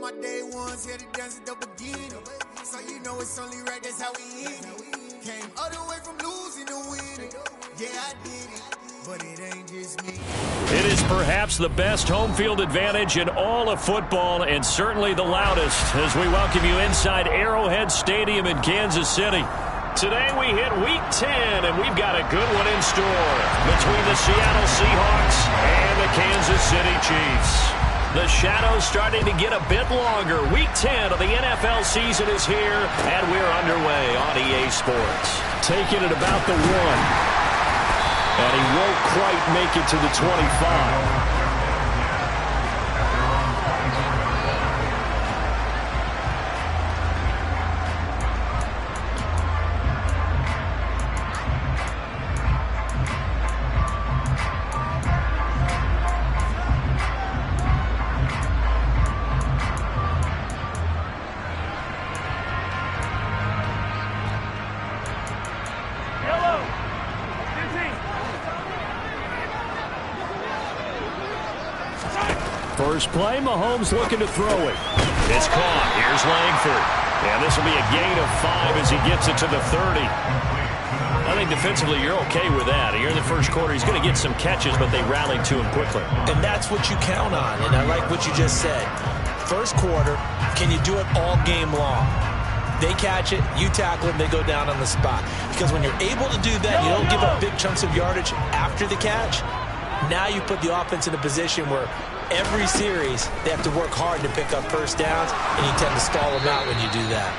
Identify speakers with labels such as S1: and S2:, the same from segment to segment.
S1: my day ones here to dance at the beginning. So you know it's only right, that's how we end it. Came all the way from losing to winning. Yeah, I did it, but it ain't just me.
S2: It is perhaps the best home field advantage in all of football, and certainly the loudest, as we welcome you inside Arrowhead Stadium in Kansas City. Today we hit Week 10, and we've got a good one in store between the Seattle Seahawks and the Kansas City Chiefs. The shadow's starting to get a bit longer. Week 10 of the NFL season is here, and we're underway on EA Sports. Taking it about the 1. And he won't quite make it to the 25. First play, Mahomes looking to throw it. It's caught. Here's Langford. And this will be a gain of 5 as he gets it to the 30. I think defensively you're okay with that. Here in the first quarter, he's going to get some catches, but they rallied to him quickly.
S3: And that's what you count on, and I like what you just said. First quarter, can you do it all game long? They catch it, you tackle them, they go down on the spot. Because when you're able to do that, you don't give up big chunks of yardage after the catch. Now you put the offense in a position where every series they have to work hard to pick up first downs, and you tend to stall them out when you do that.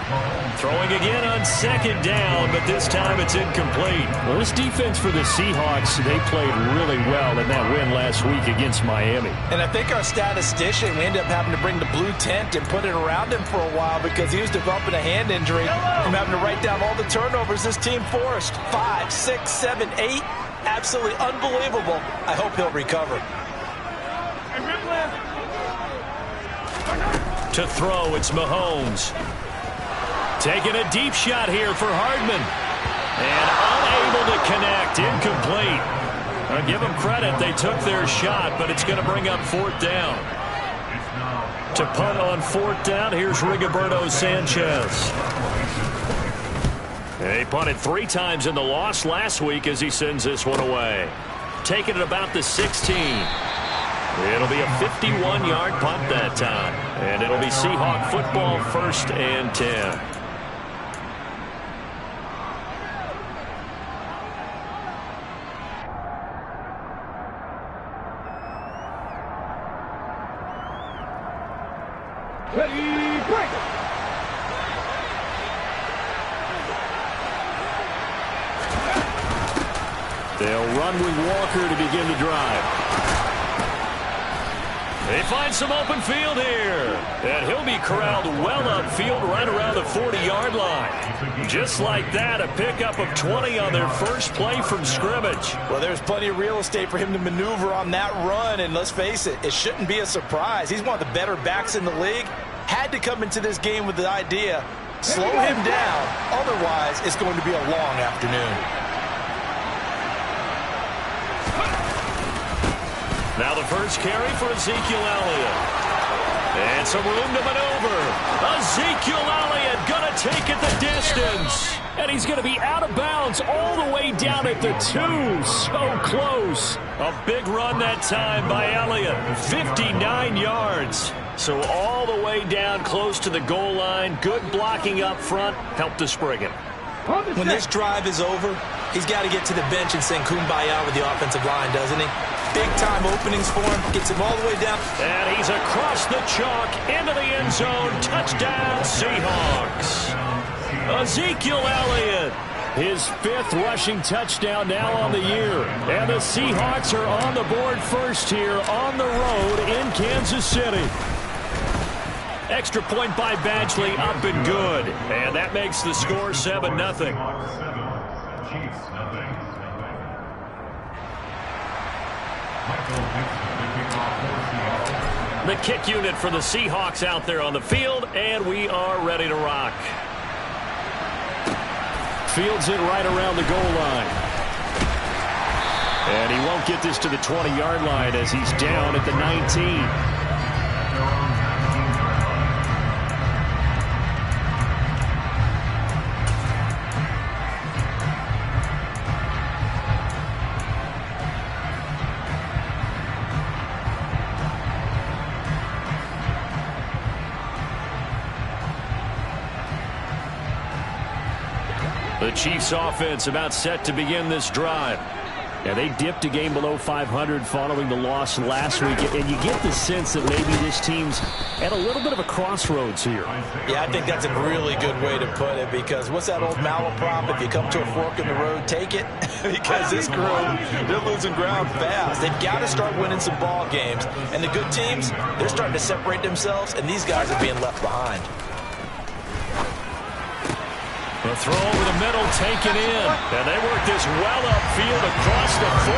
S2: Throwing again on second down, but this time it's incomplete. Well, this defense for the Seahawks, they played really well in that win last week against Miami.
S3: And I think our statistician, we ended up having to bring the blue tent and put it around him for a while because he was developing a hand injury from having to write down all the turnovers this team forced. 5, 6, 7, 8. Absolutely unbelievable. I hope he'll recover.
S2: To throw, it's Mahomes. Taking a deep shot here for Hardman. And unable to connect. Incomplete. I'll give them credit. They took their shot, but it's going to bring up 4th down. To punt on 4th down, here's Rigoberto Sanchez. He punted 3 times in the loss last week as he sends this one away. Taking it about the 16. It'll be a 51-yard punt that time. And it'll be Seahawk football, 1st and 10.
S4: Ready, break!
S2: They'll run with Walker to begin the drive. They find some open field here. And he'll be corralled well upfield right around the 40-yard line. Just like that, a pickup of 20 on their first play from scrimmage.
S3: Well, there's plenty of real estate for him to maneuver on that run. And let's face it, it shouldn't be a surprise. He's one of the better backs in the league. Had to come into this game with the idea, slow him down. Otherwise, it's going to be a long afternoon.
S2: Now the first carry for Ezekiel Elliott. And some room to maneuver. Ezekiel Elliott going to take it the distance. And he's going to be out of bounds all the way down at the 2. So close. A big run that time by Elliott. 59 yards. So all the way down close to the goal line. Good blocking up front. Helped to spring it.
S3: When this drive is over, he's got to get to the bench and sing kumbaya with the offensive line, doesn't he? Big-time openings for him. Gets him all the way down.
S2: And he's across the chalk into the end zone. Touchdown, Seahawks. Ezekiel Elliott. His 5th rushing touchdown now on the year. And the Seahawks are on the board first here on the road in Kansas City. Extra point by Badgley, up and good. And that makes the score 7-0. The kick unit for the Seahawks out there on the field, and we are ready to rock. Fields it right around the goal line. And he won't get this to the 20-yard line as he's down at the 19. The Chiefs offense about set to begin this drive.
S5: Yeah, they dipped a game below 500 following the loss last week, and you get the sense that maybe this team's at a little bit of a crossroads here.
S3: Yeah, I think that's a really good way to put it, because what's that old malaprop? If you come to a fork in the road, take it. Because this crew, they're losing ground fast. They've got to start winning some ball games. And the good teams, they're starting to separate themselves, and these guys are being left behind.
S2: The throw over the middle, taken in. And they work this well upfield across the 45.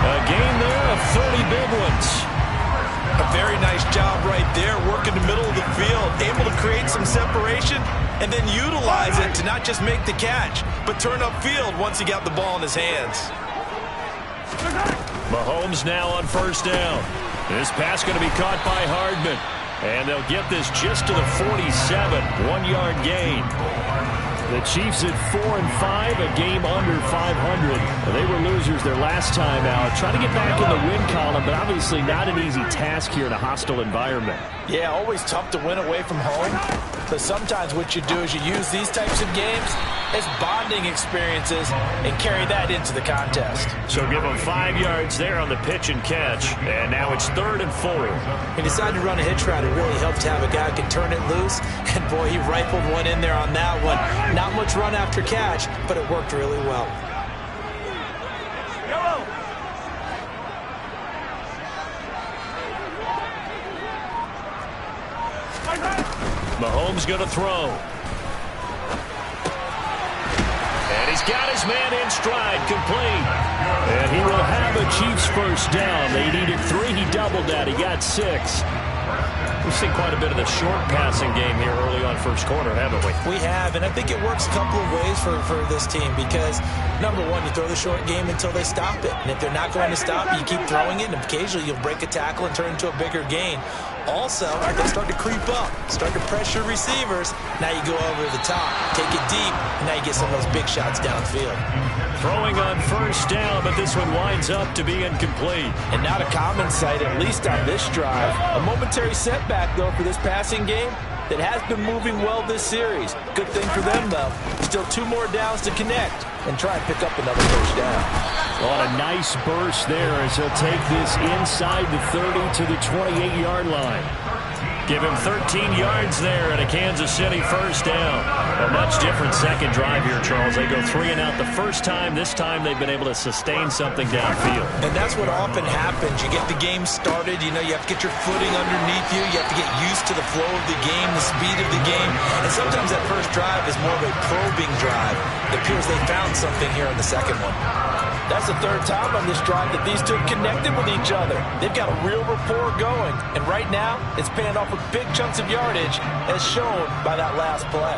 S2: A gain there of 30 big ones.
S3: A very nice job right there, working the middle of the field, able to create some separation, and then utilize it to not just make the catch, but turn upfield once he got the ball in his hands.
S2: Mahomes now on first down. This pass going to be caught by Hardman. And they'll get this just to the 47, 1-yard gain.
S5: The Chiefs at 4-5, a game under 500. They were losers their last time out. Trying to get back in the win column, but obviously not an easy task here in a hostile environment.
S3: Yeah, always tough to win away from home. But sometimes what you do is you use these types of games as bonding experiences and carry that into the contest.
S2: So give them 5 yards there on the pitch and catch. And now it's 3rd and 4.
S3: He decided to run a hitch route. It really helped to have a guy who can turn it loose. And boy, he rifled one in there on that one. Not much run after catch, but it worked really well.
S2: Mahomes going to throw. And he's got his man in stride, complete.
S5: And he will have a Chiefs first down. They needed 3. He doubled that. He got 6.
S2: We've seen quite a bit of the short passing game here early on first quarter, haven't we?
S3: We have, and I think it works a couple of ways for this team because, number one, you throw the short game until they stop it. And if they're not going to stop it, you keep throwing it, and occasionally you'll break a tackle and turn it into a bigger gain. Also, they start to creep up, start to pressure receivers. Now you go over the top, take it deep, and now you get some of those big shots downfield.
S2: Throwing on first down, but this one winds up to be incomplete.
S3: And not a common sight, at least on this drive. A momentary setback, though, for this passing game that has been moving well this series. Good thing for them, though. Still 2 more downs to connect and try and pick up another first down.
S5: On a nice burst there as he'll take this inside the 30 to the 28-yard line.
S2: Give him 13 yards there at a Kansas City first down. A much different second drive here, Charles. They go 3 and out the first time. This time they've been able to sustain something downfield.
S3: And that's what often happens. You get the game started. You know, you have to get your footing underneath you. You have to get used to the flow of the game, the speed of the game. And sometimes that first drive is more of a probing drive. It appears they found something here in the second one. That's the 3rd time on this drive that these two have connected with each other. They've got a real rapport going. And right now, it's paying off with big chunks of yardage, as shown by that last play.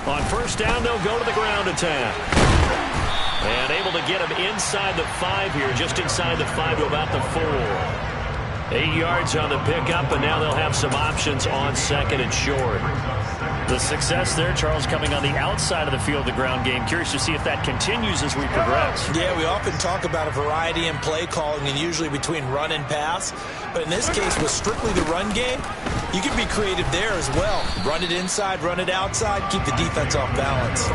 S2: On first down, they'll go to the ground attack. And able to get him inside the 5 here, just inside the 5 to about the 4. 8 yards on the pickup, and now they'll have some options on 2nd and short. The success there, Charles, coming on the outside of the field, the ground game. Curious to see if that continues as we progress.
S3: Yeah, we often talk about a variety in play calling and usually between run and pass. But in this case, with strictly the run game, you can be creative there as well. Run it inside, run it outside, keep the defense off balance.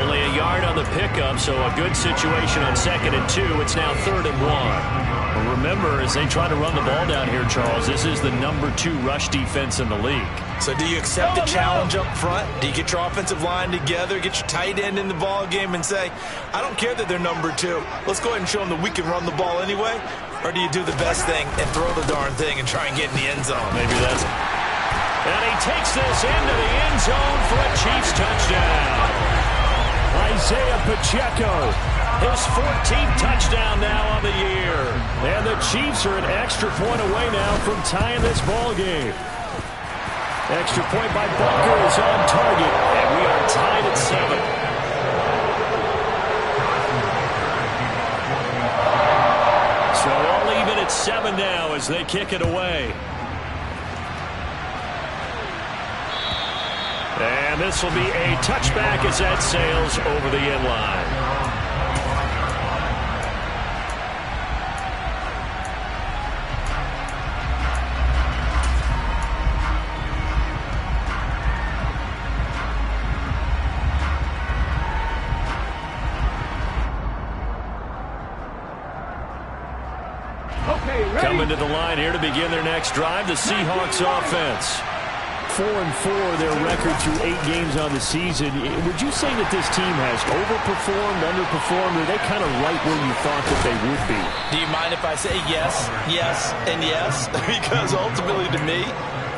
S2: Only a yard on the pickup, so a good situation on 2nd and 2. It's now 3rd and 1. Well, remember, as they try to run the ball down here, Charles, this is the number 2 rush defense in the league.
S3: So do you accept the challenge up front? Do you get your offensive line together, get your tight end in the ball game and say, I don't care that they're number 2. Let's go ahead and show them that we can run the ball anyway? Or do you do the best thing and throw the darn thing and try and get in the end zone?
S2: Maybe that's it. And he takes this into the end zone for a Chiefs touchdown.
S5: Isaiah Pacheco,
S2: his 14th touchdown now on the year.
S5: And the Chiefs are an extra point away now from tying this ball game. Extra point by Bunker is on target,
S2: and we are tied at 7. So all even at 7 now as they kick it away. And this will be a touchback as that sails over the end line. Coming to the line here to begin their next drive, the Seahawks offense.
S5: 4-4, their record through 8 games on the season. Would you say that this team has overperformed, underperformed, or are they kind of right where you thought that they would be?
S3: Do you mind if I say yes, yes, and yes? Because ultimately to me,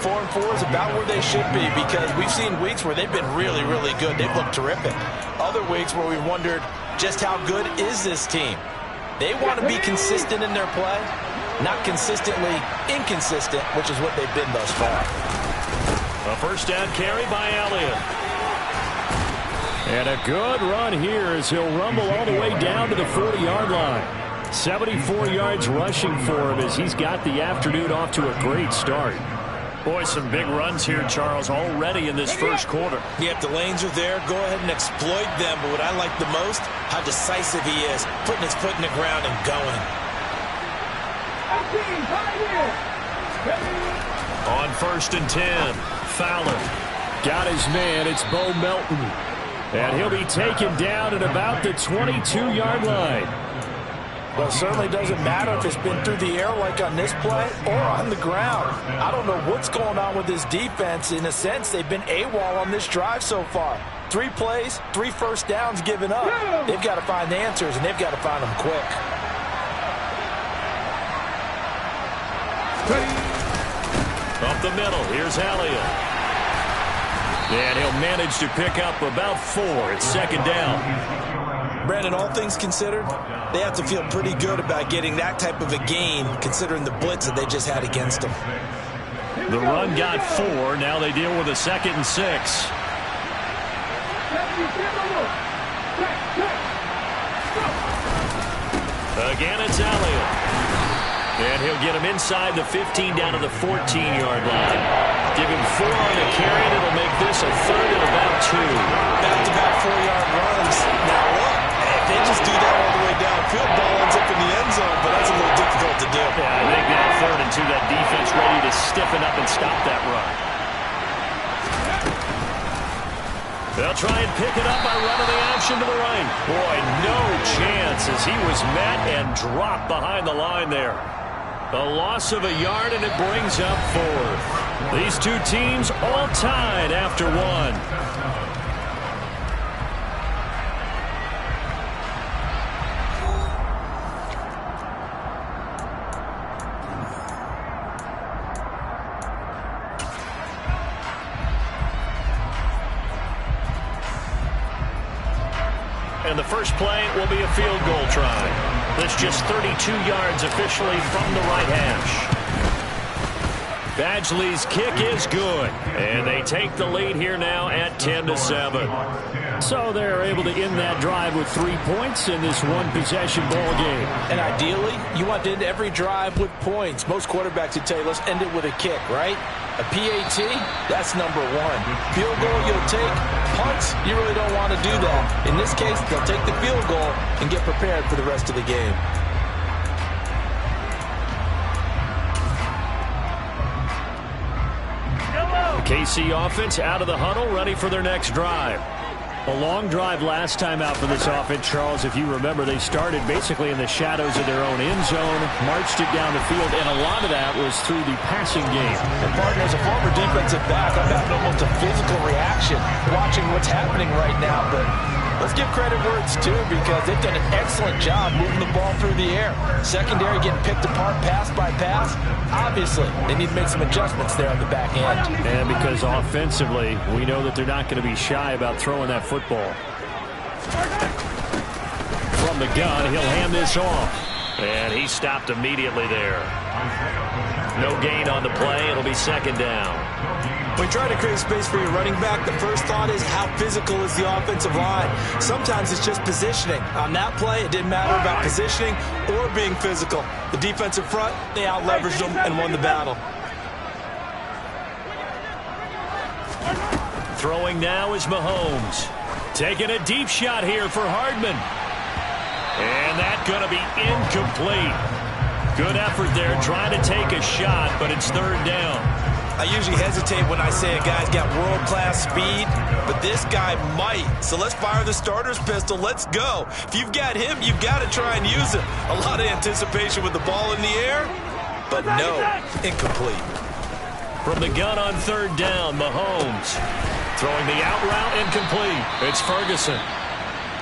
S3: 4-4 is about where they should be, because we've seen weeks where they've been really, really good. They've looked terrific. Other weeks where we've wondered just how good is this team. They want to be consistent in their play, not consistently inconsistent, which is what they've been thus far.
S2: A first down carry by Elliott.
S5: And a good run here as he'll rumble all the way down to the 40-yard line. 74 yards rushing for him as he's got the afternoon off to a great start.
S2: Boy, some big runs here, Charles, already in this first quarter.
S3: Yep, the lanes are there. Go ahead and exploit them. But what I like the most, how decisive he is, putting his foot in the ground and going.
S2: On 1st and 10, Fowler.
S5: Got his man. It's Bo Melton. And he'll be taken down at about the 22-yard line.
S3: Well, it certainly doesn't matter if it's been through the air like on this play or on the ground. I don't know what's going on with this defense. In a sense, they've been AWOL on this drive so far. 3 plays, 3 first downs given up. They've got to find answers, and they've got to find them quick.
S2: Up the middle, here's Elliott. And he'll manage to pick up about 4. It's 2nd down.
S3: Brandon, all things considered, they have to feel pretty good about getting that type of a gain, considering the blitz that they just had against them.
S2: The run got 4. Now they deal with a 2nd and 6. Again, it's Elliott. And he'll get him inside the 15 down to the 14-yard line. Give him 4 on the carry, and it'll make this a 3rd and about 2.
S3: Back-to-back 4-yard runs. Now look, if they just do that all the way downfield, ball ends up in the end zone, but that's a little difficult to do.
S2: Yeah, I think that 3rd and 2, that defense ready to stiffen up and stop that run. They'll try and pick it up by running the option to the right. Boy, no chance as he was met and dropped behind the line there. A loss of a yard, and it brings up 4th. These two teams all tied after 1. And the first play will be a field goal try. That's just 32 yards officially from the right hash. Badgley's kick is good. And they take the lead here now at 10-7.
S5: So they're able to end that drive with 3 points in this one-possession ball game.
S3: And ideally, you want to end every drive with points. Most quarterbacks would tell you, let's end it with a kick, right? A PAT, that's number 1. Field goal you'll take. Punts, you really don't want to do that. In this case, they'll take the field goal and get prepared for the rest of the game.
S2: The KC offense out of the huddle, ready for their next drive.
S5: A long drive last time out for this offense, Charles. If you remember, they started basically in the shadows of their own end zone, marched it down the field, and a lot of that was through the passing game.
S3: And partner, as a former defensive back, I've had almost a physical reaction watching what's happening right now. But let's give credit where it's due, because they've done an excellent job moving the ball through the air. Secondary getting picked apart pass by pass. Obviously, they need to make some adjustments there on the back end.
S5: And because offensively, we know that they're not going to be shy about throwing that football.
S2: From the gun, he'll hand this off. And he stopped immediately there. No gain on the play. It'll be 2nd down.
S3: When you try to create space for your running back, the first thought is how physical is the offensive line. Sometimes it's just positioning. On that play, it didn't matter about positioning or being physical. The defensive front, they out-leveraged them and won the battle.
S2: Throwing now is Mahomes. Taking a deep shot here for Hardman. And that's going to be incomplete. Good effort there trying to take a shot, but it's 3rd down.
S3: I usually hesitate when I say a guy's got world-class speed, but this guy might. So let's fire the starter's pistol. Let's go. If you've got him, you've got to try and use it. A lot of anticipation with the ball in the air. but no, incomplete.
S2: From the gun on third down, Mahomes throwing the out route, incomplete. It's Ferguson.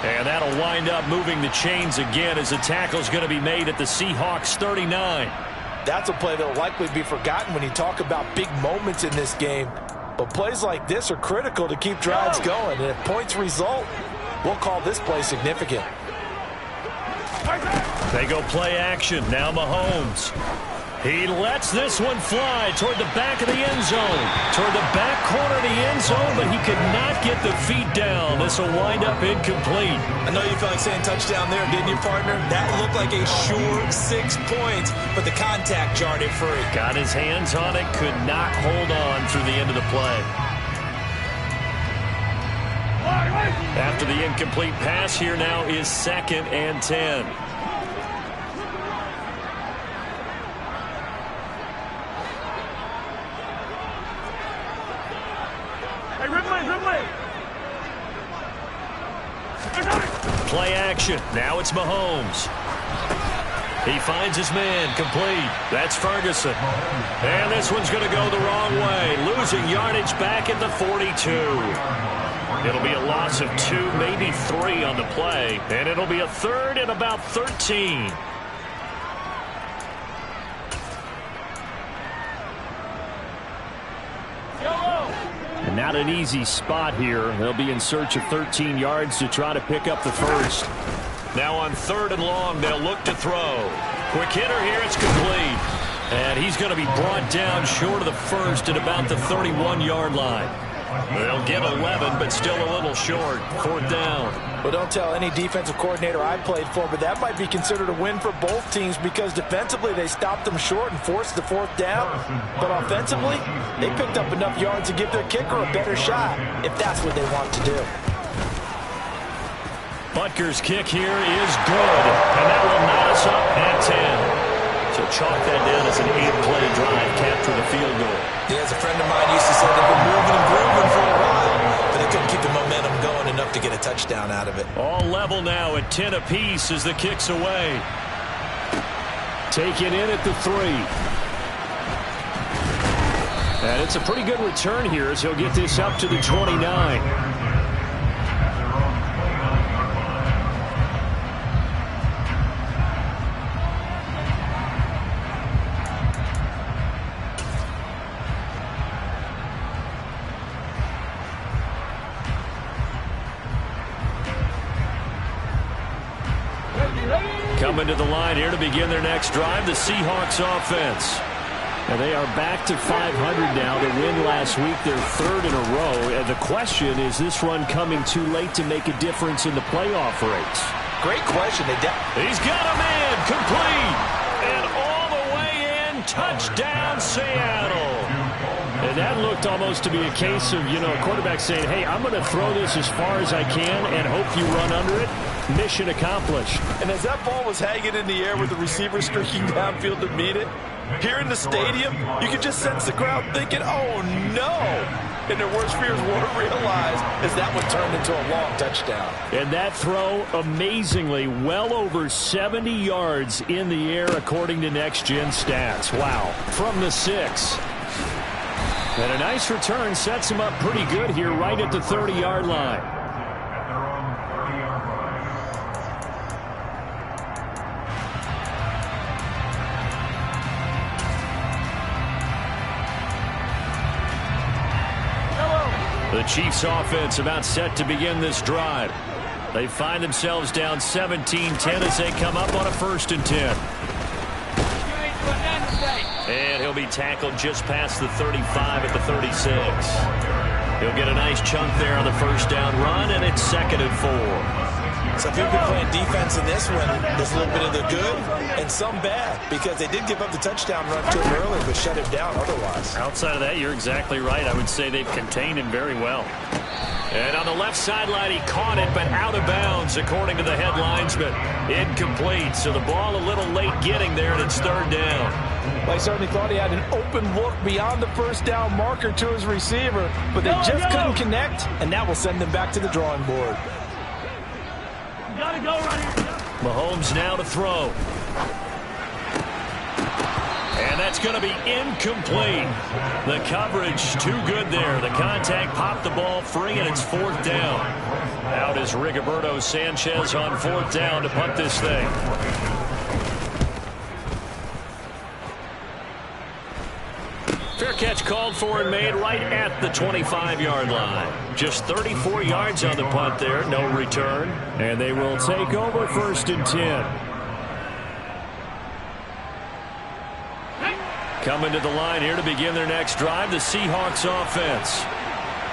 S2: And that'll wind up moving the chains again as the tackle's going to be made at the Seahawks 39.
S3: That's a play that will likely be forgotten when you talk about big moments in this game. But plays like this are critical to keep drives going. And if points result, we'll call this play significant.
S2: They go play action. Now Mahomes. He lets this one fly toward the back of the end zone. Toward the back corner of the end zone, but he could not get the feet down. This will wind up incomplete.
S3: I know you felt like saying touchdown there, didn't you, partner? That looked like a sure 6 points, but the contact jarred it free.
S2: Got his hands on it, could not hold on through the end of the play. After the incomplete pass, here now is 2nd and 10. Play action. Now it's Mahomes. He finds his man. Complete. That's Ferguson. And this one's going to go the wrong way. Losing yardage back at the 42. It'll be a loss of 2, maybe 3 on the play. And it'll be a 3rd and about 13.
S5: And not an easy spot here. They'll be in search of 13 yards to try to pick up the first.
S2: Now on 3rd and long, they'll look to throw. Quick hitter here, it's complete. And he's going to be brought down short of the first at about the 31-yard line. They'll get 11, but still a little short. 4th down.
S3: Well, don't tell any defensive coordinator I played for, but that might be considered a win for both teams because defensively they stopped them short and forced the 4th down. But offensively, they picked up enough yards to give their kicker a better shot if that's what they want to do.
S2: Butker's kick here is good, and that will knot us up at 10. So chalk that down as an 8-play drive, capture the field goal.
S3: Yeah, as a friend of mine used to say, they've been moving and grooving for a while, but they couldn't keep the momentum going enough to get a touchdown out of it.
S2: All level now at 10 apiece as the kick's away.
S5: Taken in at the 3. And it's a pretty good return here as he'll get this up to the 29.
S2: Coming to the line here to begin their next drive, the Seahawks offense.
S5: And they are back to 500 now. The win last week, their 3rd in a row. And the question is this run coming too late to make a difference in the playoff race?
S3: Great question.
S2: He's got a man, complete, and all the way in, touchdown Seattle.
S5: And that looked almost to be a case of, a quarterback saying, hey, I'm going to throw this as far as I can and hope you run under it. Mission accomplished.
S3: And as that ball was hanging in the air with the receiver streaking downfield to meet it, here in the stadium, you could just sense the crowd thinking, oh, no. And their worst fears weren't realized as that one turned into a long touchdown.
S5: And that throw, amazingly, well over 70 yards in the air, according to Next Gen Stats. Wow. From the 6. And a nice return sets him up pretty good here right at the 30-yard line.
S2: The Chiefs offense about set to begin this drive. They find themselves down 17-10 as they come up on a 1st and 10. And he'll be tackled just past the 35 at the 36. He'll get a nice chunk there on the 1st down run, and it's 2nd and 4.
S3: So if you've been playing defense in this one, there's a little bit of the good and some bad because they did give up the touchdown run to him earlier but shut him down otherwise.
S2: Outside of that, you're exactly right. I would say they've contained him very well. And on the left sideline, he caught it, but out of bounds, according to the head linesman. Incomplete, so the ball a little late getting there, and it's 3rd down.
S3: Well, I certainly thought he had an open look beyond the 1st down marker to his receiver, but they just couldn't connect, and that will send them back to the drawing board.
S4: Gotta go right here.
S2: Mahomes now to throw. And that's going to be incomplete. The coverage too good there. The contact popped the ball free, and it's 4th down. Out is Rigoberto Sanchez on 4th down to punt this thing. Fair catch called for and made right at the 25-yard line. Just 34 yards on the punt there. No return.
S5: And they will take over 1st and 10.
S2: Coming to the line here to begin their next drive, the Seahawks offense.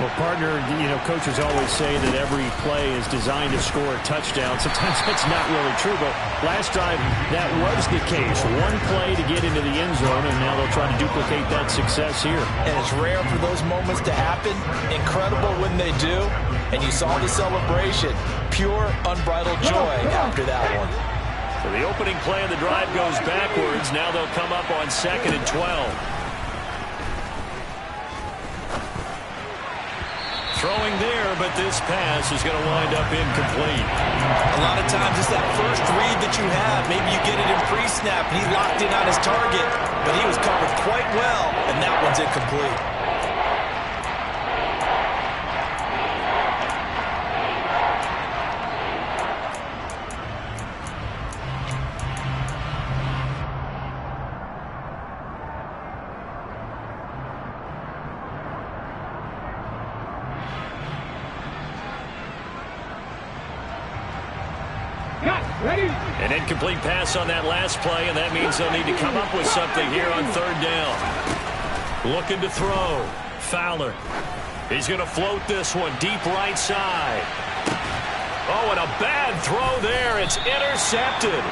S5: Well, partner, coaches always say that every play is designed to score a touchdown. Sometimes that's not really true, but last drive, that was the case. One play to get into the end zone, and now they'll try to duplicate that success here.
S3: And it's rare for those moments to happen. Incredible when they do. And you saw the celebration. Pure, unbridled joy after that one.
S2: So the opening play of the drive goes backwards. Now they'll come up on 2nd and 12. Throwing there, but this pass is going to wind up incomplete.
S3: A lot of times it's that first read that you have. Maybe you get it in pre-snap, and he's locked in on his target, but he was covered quite well, and that one's incomplete.
S2: An incomplete pass on that last play, and that means they'll need to come up with something here on 3rd down. Looking to throw. Fowler. He's going to float this one deep right side. Oh, and a bad throw there. It's intercepted.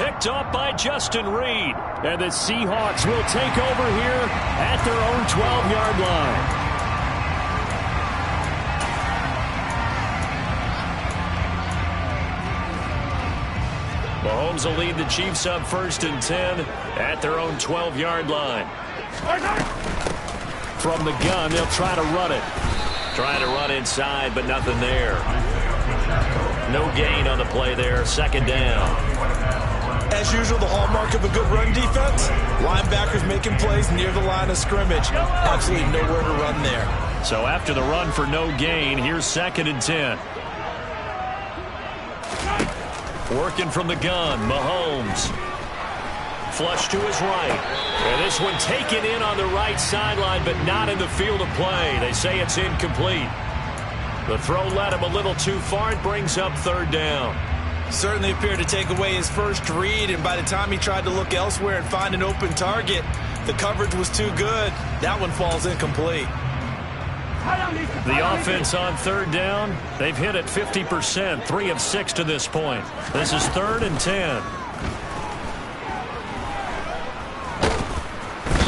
S2: Picked up by Justin Reed.
S5: And the Seahawks will take over here at their own 12-yard line.
S2: Mahomes will lead the Chiefs up 1st and 10 at their own 12-yard line. From the gun, they'll try to run it. Trying to run inside, but nothing there. No gain on the play there. 2nd down.
S3: As usual, the hallmark of a good run defense, linebackers making plays near the line of scrimmage. Absolutely nowhere to run there.
S2: So after the run for no gain, here's 2nd and 10. Working from the gun, Mahomes. Flush to his right. And this one taken in on the right sideline, but not in the field of play. They say it's incomplete. The throw led him a little too far. It brings up 3rd down.
S3: Certainly appeared to take away his first read, and by the time he tried to look elsewhere and find an open target, the coverage was too good. That one falls incomplete.
S2: The offense on 3rd down, they've hit it 50%, 3 of 6 to this point. This is 3rd and 10.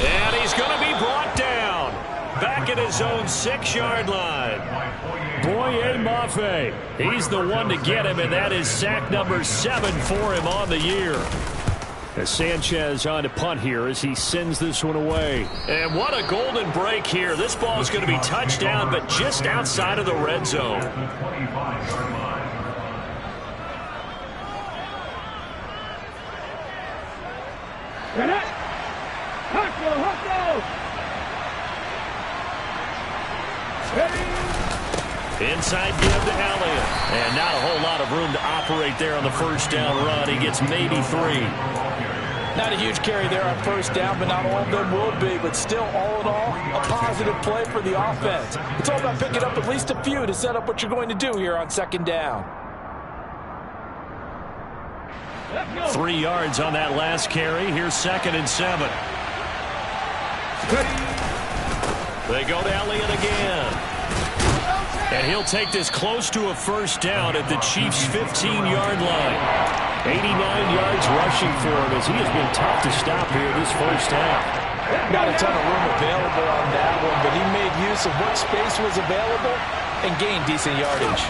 S2: And he's going to be brought down. Back at his own 6-yard line.
S5: Boye Mafe.
S2: He's the one to get him, and that is sack number 7 for him on the year.
S5: As Sanchez on to punt here as he sends this one away.
S2: And what a golden break here. This ball is going to be touchdown, but just outside of the red zone. Inside give to Elliott. And not a whole lot of room to operate there on the 1st down run. He gets maybe 3.
S3: Not a huge carry there on 1st down, but not all of them will be. But still, all in all, a positive play for the offense. It's all about picking up at least a few to set up what you're going to do here on 2nd down.
S2: 3 yards on that last carry. Here's 2nd and 7. They go to Elliott again. And he'll take this close to a 1st down at the Chiefs' 15-yard line.
S5: 89 yards rushing for him as he has been tough to stop here this 1st half.
S3: Not a ton of room available on that one, but he made use of what space was available and gained decent yardage.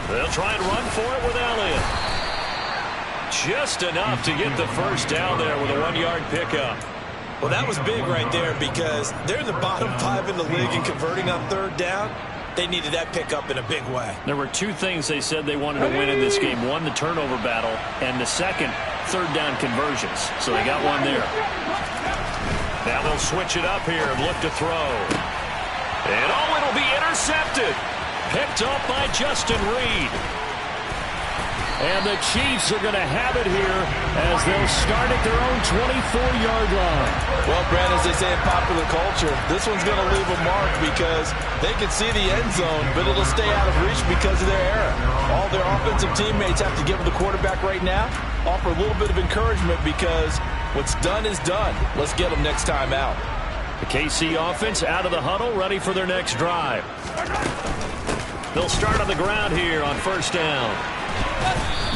S2: They'll try and run for it with Elliott. Just enough to get the 1st down there with a 1-yard pickup.
S3: Well, that was big right there because they're in the bottom 5 in the league in converting on 3rd down. They needed that pickup in a big way.
S2: There were two things they said they wanted to win in this game. One, the turnover battle, and the second, third down conversions. So they got one there. Now they'll switch it up here and look to throw. And it'll be intercepted. Picked up by Justin Reed. And the Chiefs are going to have it here as they'll start at their own 24-yard line.
S3: Well, Brad, as they say in popular culture, this one's going to leave a mark because they can see the end zone, but it'll stay out of reach because of their error. All their offensive teammates have to give the quarterback right now, offer a little bit of encouragement because what's done is done. Let's get them next time out.
S2: The KC offense out of the huddle, ready for their next drive. They'll start on the ground here on first down.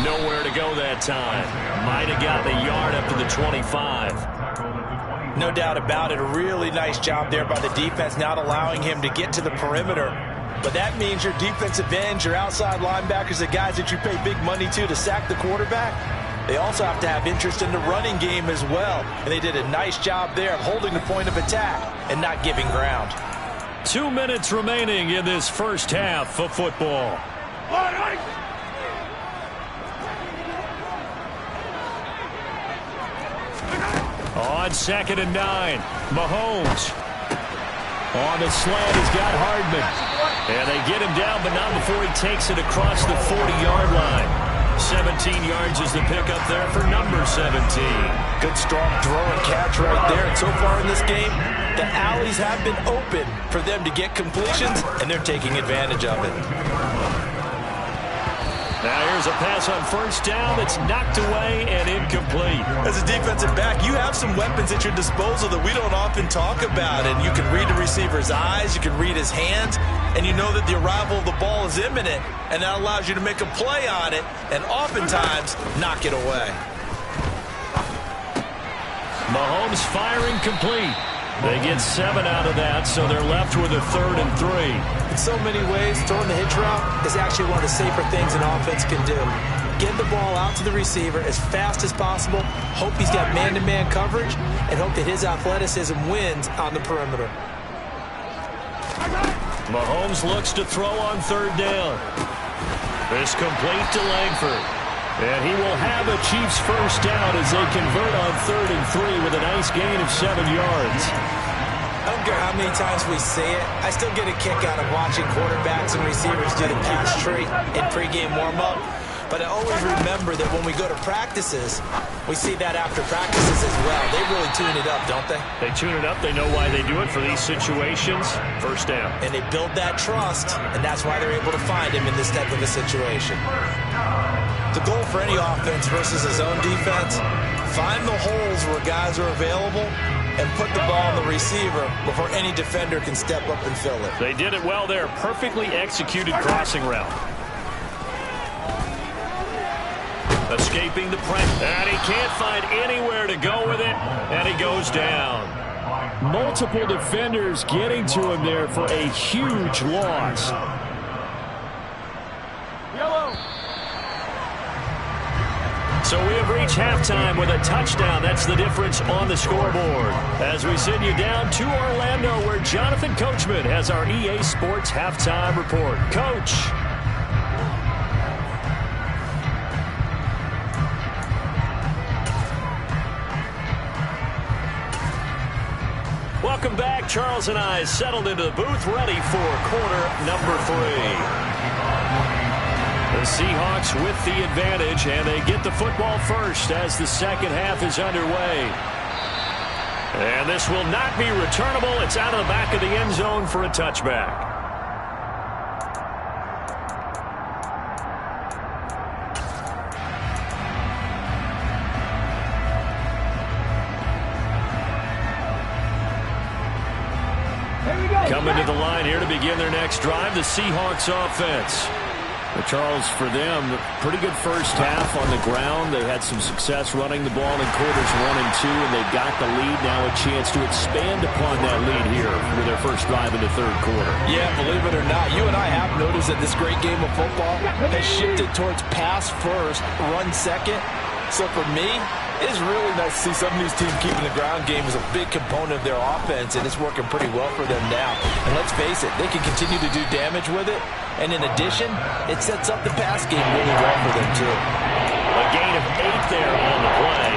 S2: Nowhere to go that time. Might have got the yard up to the 25.
S3: No doubt about it. A really nice job there by the defense, not allowing him to get to the perimeter. But that means your defensive ends, your outside linebackers, the guys that you pay big money to sack the quarterback, they also have to have interest in the running game as well. And they did a nice job there of holding the point of attack and not giving ground.
S2: 2 minutes remaining in this first half of football. On 2nd and 9, Mahomes. On the slant, he's got Hardman. And they get him down, but not before he takes it across the 40-yard line. 17 yards is the pickup there for number 17.
S3: Good strong throw and catch right there. And so far in this game, the alleys have been open for them to get completions, and they're taking advantage of it.
S2: Now here's a pass on first down that's knocked away and incomplete.
S3: As a defensive back, you have some weapons at your disposal that we don't often talk about. And you can read the receiver's eyes, you can read his hands, and you know that the arrival of the ball is imminent. And that allows you to make a play on it and oftentimes knock it away.
S2: Mahomes firing complete. They get 7 out of that, so they're left with a 3rd and 3.
S3: In so many ways, throwing the hitch route is actually one of the safer things an offense can do. Get the ball out to the receiver as fast as possible, hope he's got man-to-man coverage, and hope that his athleticism wins on the perimeter.
S2: Mahomes looks to throw on 3rd down. It's complete to Langford. And he will have a Chiefs first down as they convert on 3rd and 3 with a nice gain of 7 yards.
S3: I don't care how many times we say it, I still get a kick out of watching quarterbacks and receivers do the pass tree in pregame warm-up. But I always remember that when we go to practices, we see that after practices as well. They really tune it up, don't they?
S2: They tune it up. They know why they do it for these situations. First down.
S3: And they build that trust, and that's why they're able to find him in this type of a situation. The goal for any offense versus a zone defense, find the holes where guys are available and put the ball on the receiver before any defender can step up and fill it.
S2: They did it well there. Perfectly executed crossing route. Escaping the pressure. And he can't find anywhere to go with it. And he goes down.
S5: Multiple defenders getting to him there for a huge loss.
S2: So we have reached halftime with a touchdown. That's the difference on the scoreboard. As we send you down to Orlando, where Jonathan Coachman has our EA Sports halftime report. Coach. Welcome back. Charles and I settled into the booth, ready for quarter number 3. The Seahawks with the advantage, and they get the football first as the second half is underway. And this will not be returnable. It's out of the back of the end zone for a touchback. Coming to the line here to begin their next drive, the Seahawks offense.
S5: Charles, for them, pretty good first half on the ground. They had some success running the ball in quarters 1 and 2, and they've got the lead. Now a chance to expand upon that lead here with their first drive in the third quarter.
S3: Yeah, believe it or not, you and I have noticed that this great game of football has shifted towards pass first, run second. So for me, It is really nice to see some of these teams keeping the ground game as a big component of their offense, and it's working pretty well for them now. And let's face it, they can continue to do damage with it. And in addition, it sets up the pass game really well for them, too.
S2: A gain of 8 there on the play,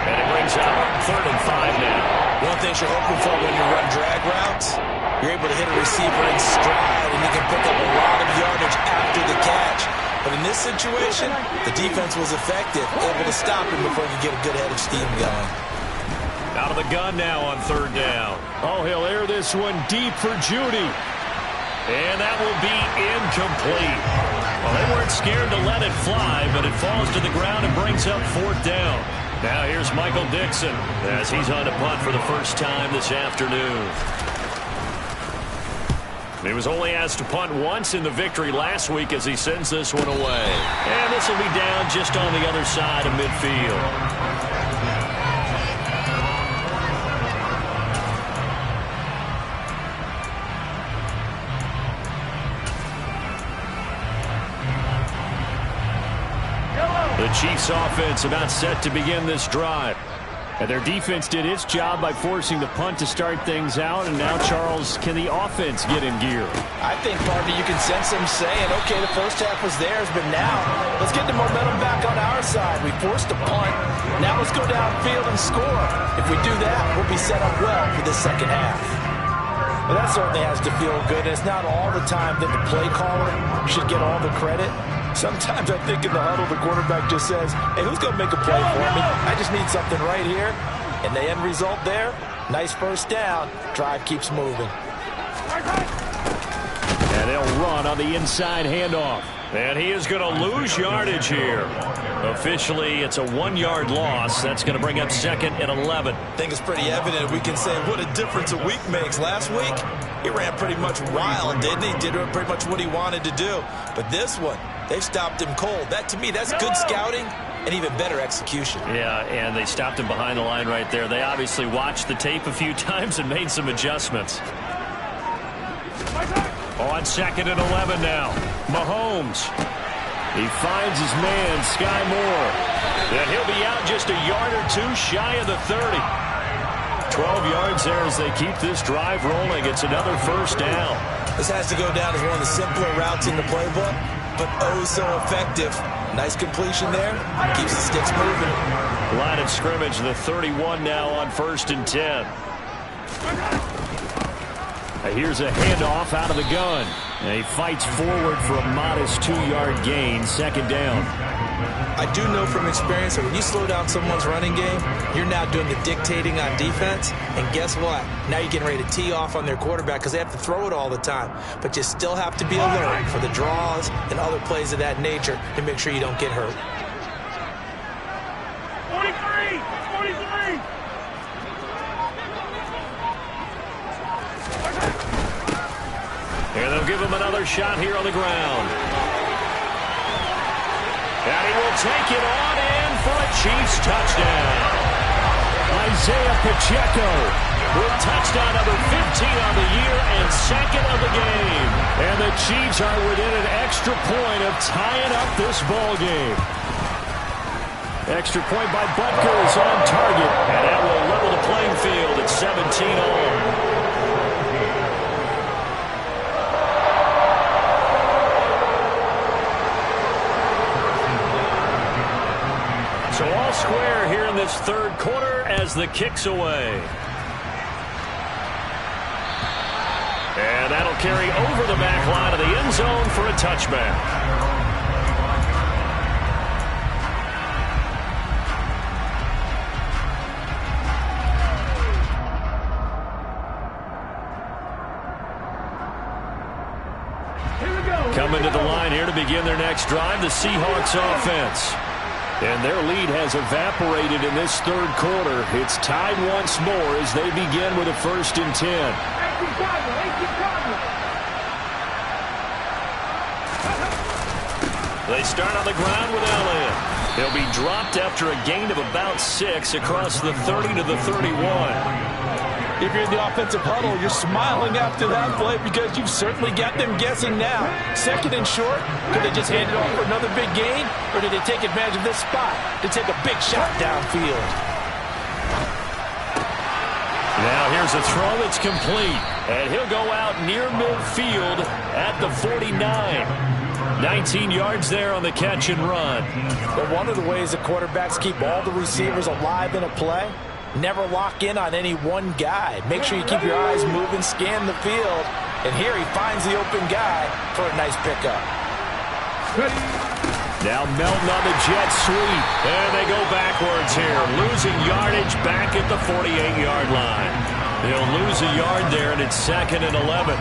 S2: and it brings up 3rd and 5 now.
S3: One thing you're hoping for when you run drag routes, you're able to hit a receiver in stride, and you can pick up a lot of yardage after the catch. But in this situation, the defense was effective, able to stop him before he could get a good head of steam going.
S2: Out of the gun now on 3rd down.
S5: Oh, he'll air this one deep for Judy.
S2: And that will be incomplete. Well, they weren't scared to let it fly, but it falls to the ground and brings up 4th down. Now here's Michael Dixon as he's on to punt for the first time this afternoon. He was only asked to punt once in the victory last week as he sends this one away. And this will be down just on the other side of midfield. The Chiefs offense about set to begin this drive.
S5: And their defense did its job by forcing the punt to start things out. And now, Charles, can the offense get in gear?
S3: I think, partner, you can sense them saying, okay, the first half was theirs, but now let's get the momentum back on our side. We forced a punt. Now let's go downfield and score. If we do that, we'll be set up well for the second half. Well, that certainly has to feel good. It's not all the time that the play caller should get all the credit. Sometimes I think in the huddle, the quarterback just says, hey, who's going to make a play for me? I just need something right here. And the end result there, nice first down. Drive keeps moving.
S5: And they'll run on the inside handoff.
S2: And he is going to lose yardage here. Officially, it's a 1-yard loss. That's going to bring up 2nd and 11.
S3: I think it's pretty evident. We can say what a difference a week makes. Last week, he ran pretty much wild, didn't he? Did pretty much what he wanted to do. But this one, they've stopped him cold. That, to me, that's good scouting and even better execution.
S2: Yeah, and they stopped him behind the line right there. They obviously watched the tape a few times and made some adjustments. On 2nd and 11 now. Mahomes. He finds his man, Sky Moore. And he'll be out just a yard or two shy of the 30. 12 yards there as they keep this drive rolling. It's another first down.
S3: This has to go down as one of the simpler routes in the playbook, but oh so effective. Nice completion there. Keeps the sticks moving.
S2: Line of scrimmage, the 31 now on 1st and 10.
S5: Here's a handoff out of the gun. And he fights forward for a modest 2-yard gain, 2nd down.
S3: I do know from experience that when you slow down someone's running game, you're now doing the dictating on defense. And guess what? Now you're getting ready to tee off on their quarterback because they have to throw it all the time. But you still have to be alert for the draws and other plays of that nature to make sure you don't get hurt.
S4: 43! 43!
S2: And they'll give him another shot here on the ground. And he will take it on in for a Chiefs touchdown.
S5: Isaiah Pacheco
S2: with touchdown number 15 on the year and 2nd of the game.
S5: And the Chiefs are within an extra point of tying up this ball game. Extra point by Butker is on target.
S2: And that will level the playing field at 17 all. So all square here in this 3rd quarter as the kick's away. And that'll carry over the back line of the end zone for a touchback. Coming to the line here to begin their next drive, the Seahawks offense.
S5: And their lead has evaporated in this 3rd quarter. It's tied once more as they begin with a 1st and 10.
S2: They start on the ground with Elliott. He'll be dropped after a gain of about 6 across the 30 to the 31.
S3: If you're in the offensive huddle, you're smiling after that play because you've certainly got them guessing now. Second and short, could they just hand it off for another big gain? Or did they take advantage of this spot to take a big shot downfield?
S2: Now here's a throw that's complete. And he'll go out near midfield at the 49. 19 yards there on the catch and run.
S3: But one of the ways the quarterbacks keep all the receivers alive in a play, never lock in on any one guy. Make sure you keep your eyes moving, scan the field. And here he finds the open guy for a nice pickup.
S2: Now Melton on the jet sweep. And they go backwards here. Losing yardage back at the 48-yard line. They'll lose a yard there, and it's 2nd and 11.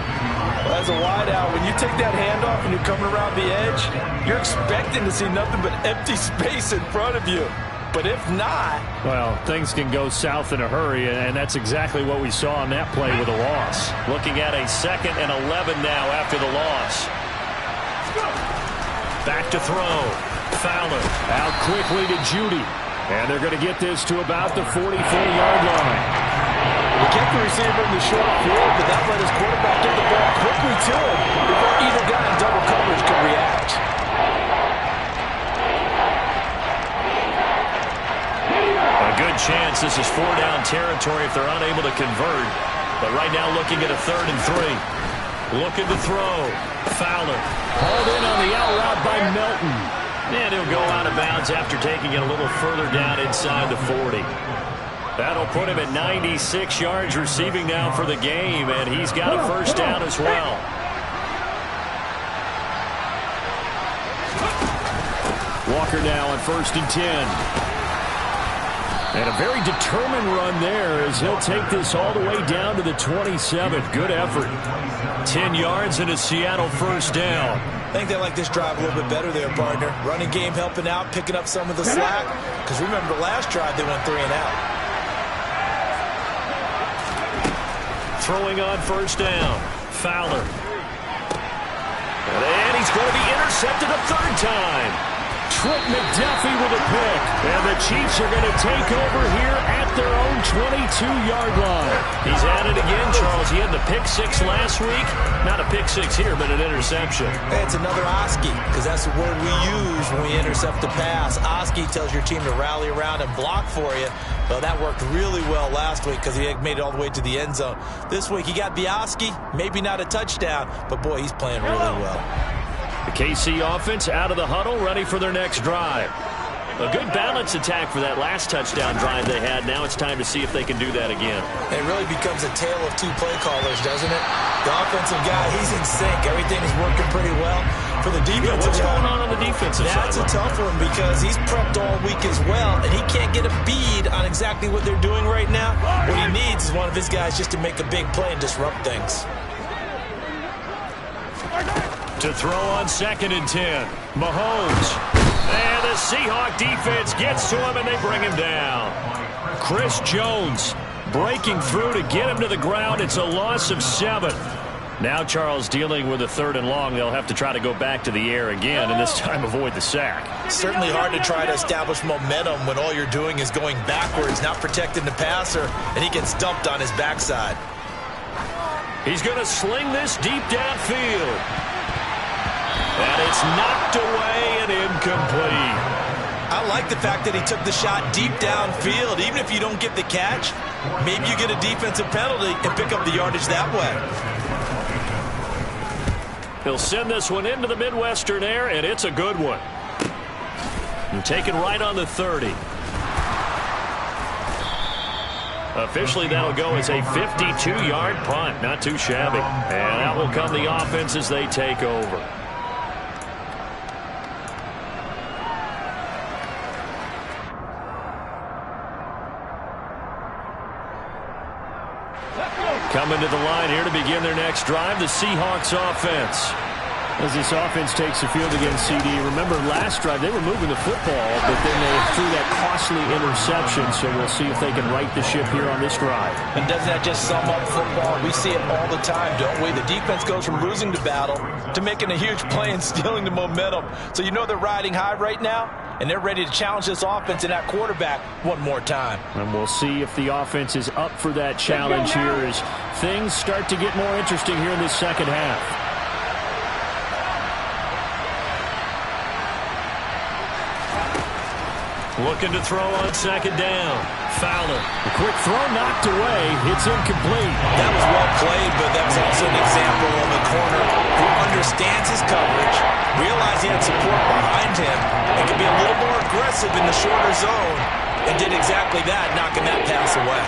S3: Well, as a wideout, when you take that handoff and you're coming around the edge, you're expecting to see nothing but empty space in front of you. But if not...
S5: Well, things can go south in a hurry, and that's exactly what we saw on that play with a loss.
S2: Looking at a 2nd and 11 now after the loss. Back to throw. Fowler
S5: out quickly to Judy. And they're going to get this to about the 44-yard line.
S3: He kept the receiver in the short field, but that let his quarterback get the ball quickly to him before either guy in double coverage could react.
S2: A good chance this is 4-down territory if they're unable to convert. But right now looking at a 3rd and 3. Looking to throw. Fowler hauled in on the out route by Melton. And he'll go out of bounds after taking it a little further down inside the 40. That'll put him at 96 yards receiving now for the game, and he's got a 1st down as well.
S5: Walker now on 1st and 10. And a very determined run there as he'll take this all the way down to the 27. Good effort.
S2: 10 yards and a Seattle 1st down.
S3: I think they like this drive a little bit better there, partner. Running game helping out, picking up some of the slack. Because remember the last drive, they went 3 and out.
S2: Throwing on 1st down. Fowler. And he's going to be intercepted a 3rd time.
S5: Trip McDuffie with a pick. And the Chiefs are going to take over here at their own 22-yard line.
S2: He's at it again, Charles. He had the pick 6 last week. Not a pick 6 here, but an interception.
S3: Hey, it's another Oski, because that's the word we use when we intercept the pass. Oski tells your team to rally around and block for you. Well, that worked really well last week because he made it all the way to the end zone. This week, he got Bioski, maybe not a touchdown, but boy, he's playing really well.
S2: The KC offense out of the huddle, ready for their next drive. A good balance attack for that last touchdown drive they had. Now it's time to see if they can do that again.
S3: It really becomes a tale of 2 play callers, doesn't it? The offensive guy, he's in sync. Everything is working pretty well. For the defensive
S2: what's
S3: guy,
S2: going on the defensive side?
S3: That's a tough one because he's prepped all week as well, and he can't get a bead on exactly what they're doing right now. What he needs is one of his guys just to make a big play and disrupt things.
S2: To throw on 2nd and 10. Mahomes. And the Seahawk defense gets to him, and they bring him down. Chris Jones breaking through to get him to the ground. It's a loss of 7. Now Charles dealing with a 3rd and long. They'll have to try to go back to the air again, and this time avoid the sack.
S3: Certainly hard to try to establish momentum when all you're doing is going backwards, not protecting the passer, and he gets dumped on his backside.
S2: He's going to sling this deep downfield. And it's knocked away and incomplete.
S3: I like the fact that he took the shot deep downfield. Even if you don't get the catch, maybe you get a defensive penalty and pick up the yardage that way.
S2: He'll send this one into the Midwestern air, and it's a good one. And taken right on the 30. Officially, that'll go as a 52-yard punt. Not too shabby. And out will come the offense as they take over. Coming to the line here to begin their next drive, the Seahawks offense.
S5: As this offense takes the field against CD, remember last drive they were moving the football, but then they threw that costly interception, so we'll see if they can right the ship here on this drive.
S3: And doesn't that just sum up football? We see it all the time, don't we? The defense goes from losing the battle to making a huge play and stealing the momentum. So you know they're riding high right now, and they're ready to challenge this offense and that quarterback one more time.
S5: And we'll see if the offense is up for that challenge here as things start to get more interesting here in this second half.
S2: Looking to throw on second down. Fowler.
S5: A quick throw knocked away. It's incomplete.
S3: That was well played, but that was also an example of a corner who understands his coverage, realized he had support behind him, and could be a little more aggressive in the shorter zone, and did exactly that, knocking that pass away.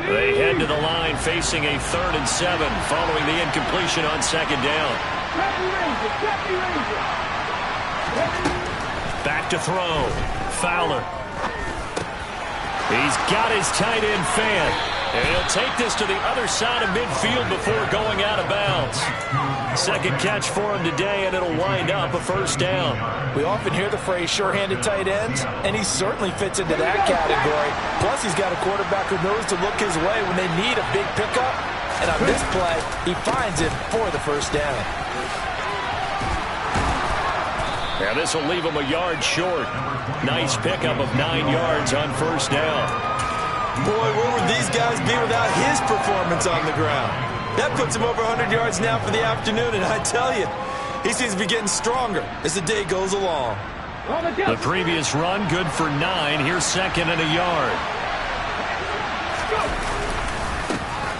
S2: They head to the line facing a 3rd and 7 following the incompletion on second down. Back to throw. Fowler. He's got his tight end fan. And he'll take this to the other side of midfield before going out of bounds. Second catch for him today, and it'll wind up a first down.
S3: We often hear the phrase sure-handed tight ends, and he certainly fits into that category. Plus, he's got a quarterback who knows to look his way when they need a big pickup. And on this play, he finds him for the first down.
S2: Now this will leave him a yard short. Nice pickup of 9 yards on first down.
S3: Boy, where would these guys be without his performance on the ground? That puts him over 100 yards now for the afternoon, and I tell you, he seems to be getting stronger as the day goes along.
S2: The previous run, good for 9. Here's second and a yard.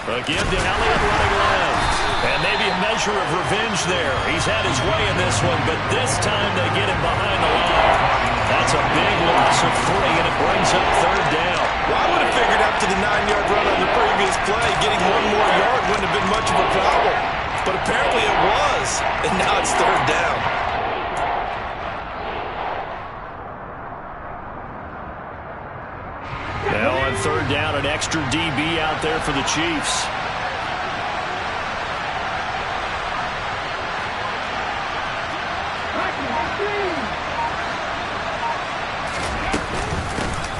S2: Again to Elliott running left. And maybe a measure of revenge there. He's had his way in this one, but this time they get him behind the line. That's a big loss of 3, and it brings up third down.
S3: Well, I would have figured after the 9-yard run on the previous play, getting 1 more yard wouldn't have been much of a problem. But apparently it was, and now it's third down.
S2: Now on third down, an extra DB out there for the Chiefs.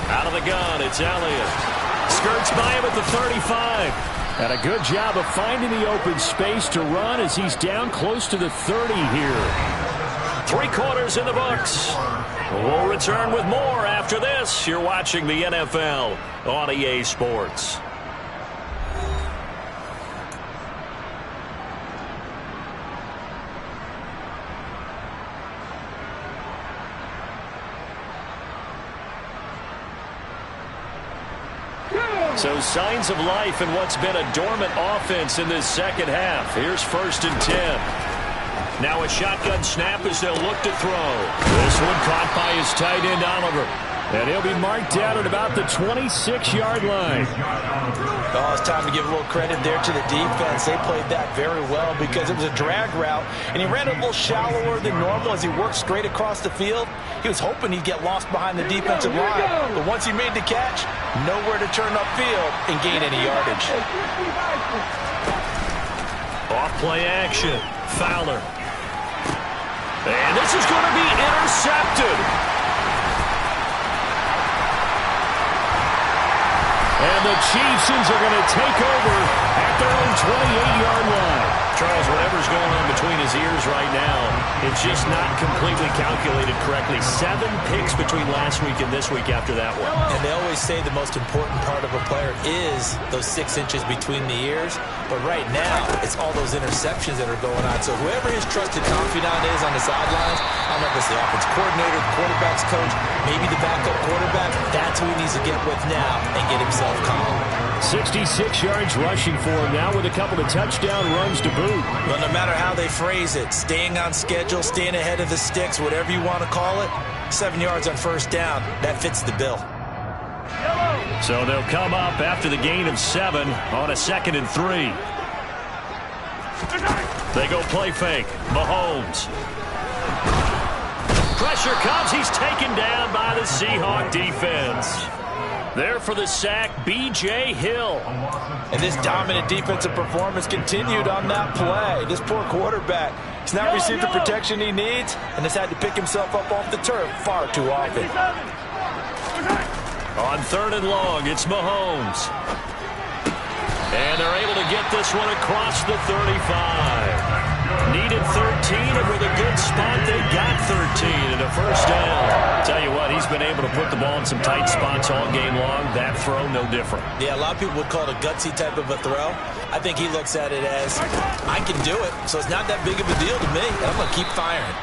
S2: Out of the gun, it's Elliott. Skirts by him at the 35.
S5: And a good job of finding the open space to run as he's down close to the 30 here.
S2: 3 quarters in the books. We'll return with more after this. You're watching the NFL on EA Sports. So signs of life in what's been a dormant offense in this second half. Here's 1st and 10. Now a shotgun snap as they'll look to throw. This one caught by his tight end, Oliver.
S5: And he'll be marked down at about the 26-yard line.
S3: Oh, it's time to give a little credit there to the defense. They played that very well because it was a drag route, and he ran a little shallower than normal as he worked straight across the field. He was hoping he'd get lost behind the defensive line, but once he made the catch, nowhere to turn upfield and gain any yardage.
S2: Off play action. Fowler. And this is going to be intercepted.
S5: And the Chiefs are going to take over at their own 28-yard line.
S2: Charles, whatever's going on between his ears right now, it's just not completely calculated correctly. 7 picks between last week and this week after that one.
S3: And they always say the most important part of a player is those 6 inches between the ears. But right now, it's all those interceptions that are going on. So whoever his trusted confidant is on the sidelines, I don't know if it's the offense coordinator, the quarterback's coach, maybe the backup quarterback, that's who he needs to get with now and get himself calm.
S5: 66 yards rushing for him now with a couple of touchdown runs to boot.
S3: Well, no matter how they phrase it, staying on schedule, staying ahead of the sticks, whatever you want to call it, 7 yards on first down, that fits the bill.
S2: So they'll come up after the gain of 7 on a 2nd and 3. They go play fake. Mahomes. Pressure comes. He's taken down by the Seahawk defense. There for the sack, B.J. Hill.
S3: And this dominant defensive performance continued on that play. This poor quarterback, he's not received the protection he needs and has had to pick himself up off the turf far too often.
S2: On 3rd and long, it's Mahomes. And they're able to get this one across the 35. Needed 13, and with a good spot, they got 13 and a first down. Tell you what, he's been able to put the ball in some tight spots all game long. That throw, no different.
S3: Yeah, a lot of people would call it a gutsy type of a throw. I think he looks at it as, I can do it, so it's not that big of a deal to me, and I'm going to keep firing.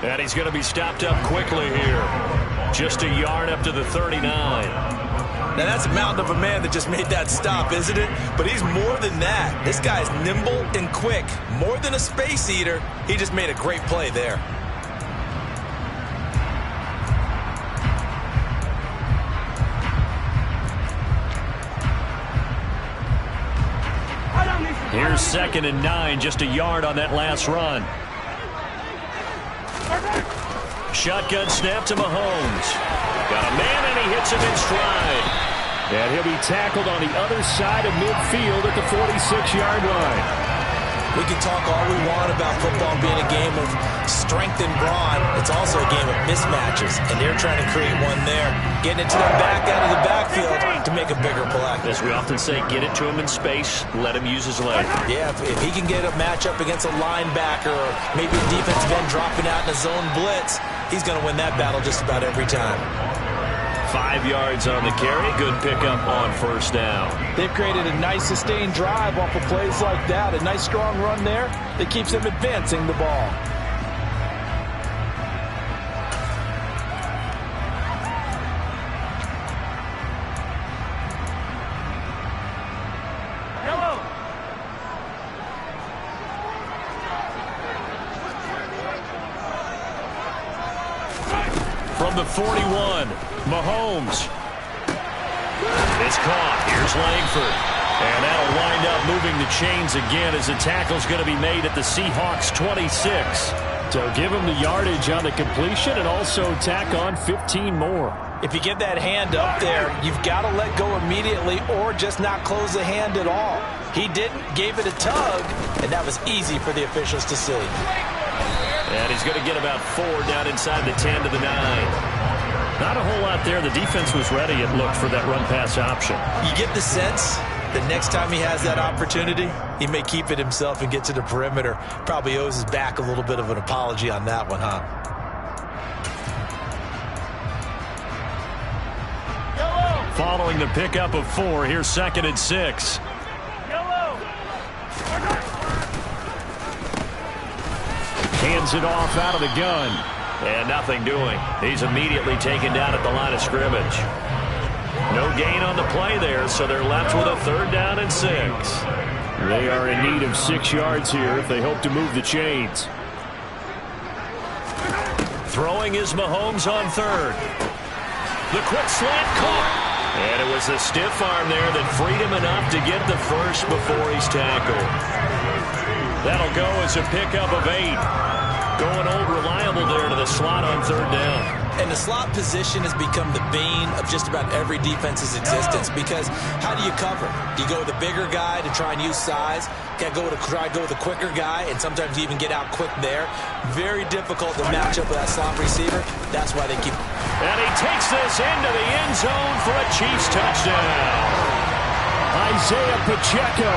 S2: And he's going to be stopped up quickly here. Just a yard up to the 39.
S3: Now, that's a mountain of a man that just made that stop, isn't it? But he's more than that. This guy's nimble and quick. More than a space eater, he just made a great play there.
S2: Here's 2nd and 9, just a yard on that last run. Shotgun snap to Mahomes. Got a man, and he hits him in stride.
S5: And he'll be tackled on the other side of midfield at the 46-yard line.
S3: We can talk all we want about football being a game of strength and brawn. It's also a game of mismatches, and they're trying to create one there. Getting it to them back out of the backfield to make a bigger play.
S2: As we often say, get it to him in space, let him use his leg.
S3: Yeah, if he can get a matchup against a linebacker or maybe a defensive end dropping out in a zone blitz, he's going to win that battle just about every time.
S2: 5 yards on the carry. Good pickup on first down.
S3: They've created a nice sustained drive off of plays like that. A nice strong run there that keeps them advancing the ball.
S2: From the 41, Mahomes. It's caught. Here's Langford. And that'll wind up moving the chains again as the tackle's going to be made at the Seahawks 26.
S5: So give him the yardage on the completion and also tack on 15 more.
S3: If you give that hand up there, you've got to let go immediately or just not close the hand at all. He didn't, gave it a tug, and that was easy for the officials to see.
S2: And he's going to get about 4 down inside the 10 to the 9. Not a whole lot there. The defense was ready, it looked, for that run-pass option.
S3: You get the sense that next time he has that opportunity, he may keep it himself and get to the perimeter. Probably owes his back a little bit of an apology on that one, huh?
S2: Following the pickup of 4, here's 2nd and 6. Hands it off out of the gun. And nothing doing. He's immediately taken down at the line of scrimmage. No gain on the play there, so they're left with a 3rd down and 6.
S5: They are in need of 6 yards here if they hope to move the chains.
S2: Throwing is Mahomes on 3rd. The quick slant caught. And it was the stiff arm there that freed him enough to get the first before he's tackled. That'll go as a pickup of 8. Going old reliable there to the slot on 3rd down.
S3: And the slot position has become the bane of just about every defense's existence because how do you cover? Do you go with a bigger guy to try and use size? Try to go with a quicker guy, and sometimes you even get out quick there. Very difficult to match up with that slot receiver. That's why they keep...
S2: And he takes this into the end zone for a Chiefs touchdown.
S5: Isaiah Pacheco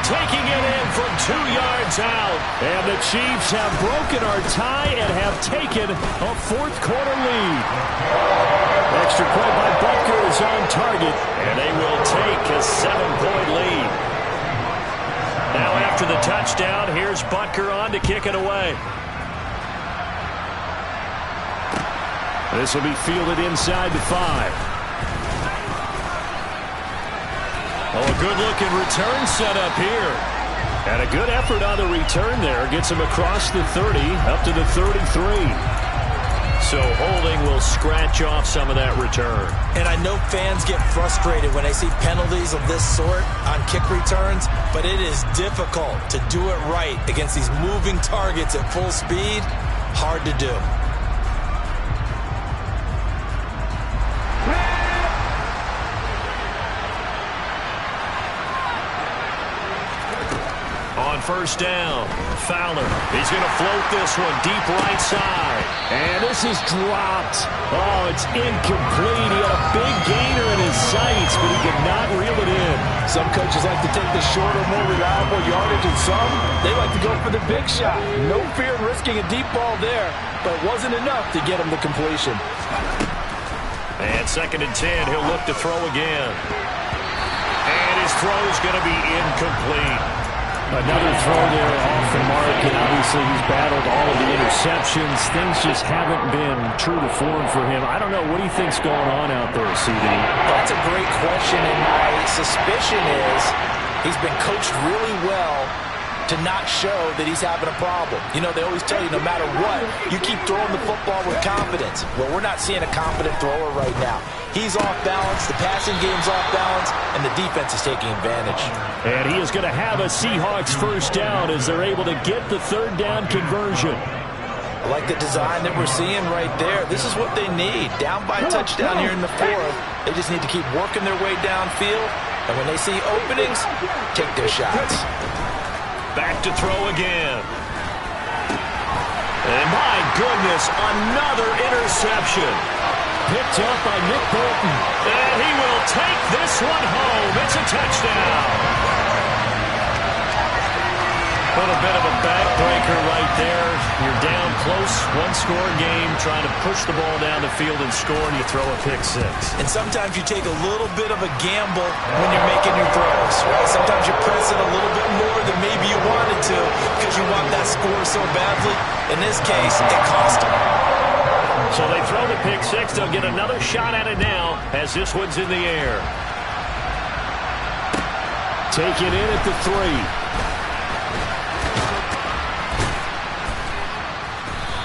S2: taking it in from 2 yards out.
S5: And the Chiefs have broken our tie and have taken a 4th quarter lead. Extra point by Butker is on target.
S2: And they will take a 7-point lead. Now after the touchdown, here's Butker on to kick it away.
S5: This will be fielded inside the 5.
S2: Oh, a good-looking return set up here.
S5: And a good effort on the return there. Gets him across the 30, up to the 33.
S2: So holding will scratch off some of that return.
S3: And I know fans get frustrated when they see penalties of this sort on kick returns, but it is difficult to do it right against these moving targets at full speed. Hard to do.
S2: first down. Fowler, he's going to float this one deep right side.
S5: And this is dropped. Oh, it's incomplete. He had a big gainer in his sights, but he could not reel it in.
S3: Some coaches like to take the shorter, more reliable yardage, and some, they like to go for the big shot. No fear in risking a deep ball there, but it wasn't enough to get him the completion.
S2: And 2nd and 10, he'll look to throw again. And his throw's going to be incomplete.
S5: Another throw there off the mark, and obviously he's battled all of the interceptions. Things just haven't been true to form for him. I don't know. What do you think's going on out there, CD?
S3: That's a great question, and my suspicion is he's been coached really well to not show that he's having a problem. You know, they always tell you no matter what, you keep throwing the football with confidence. Well, we're not seeing a confident thrower right now. He's off balance, the passing game's off balance, and the defense is taking advantage.
S5: And he is going to have a Seahawks first down as they're able to get the 3rd down conversion.
S3: I like the design that we're seeing right there. This is what they need. Down by a touchdown here in the 4th. They just need to keep working their way downfield, and when they see openings, take their shots.
S2: Back to throw again. And my goodness, another interception.
S5: Picked up by Nick Bolton.
S2: And he will take this one home. It's a touchdown. A little bit of a backbreaker right there. You're down close, one-score game, trying to push the ball down the field and score, and you throw a pick 6.
S3: And sometimes you take a little bit of a gamble when you're making your throws, right? Sometimes you press it a little bit more than maybe you wanted to because you want that score so badly. In this case, it cost them.
S2: So they throw the pick 6. They'll get another shot at it now as this one's in the air.
S5: Take it in at the 3.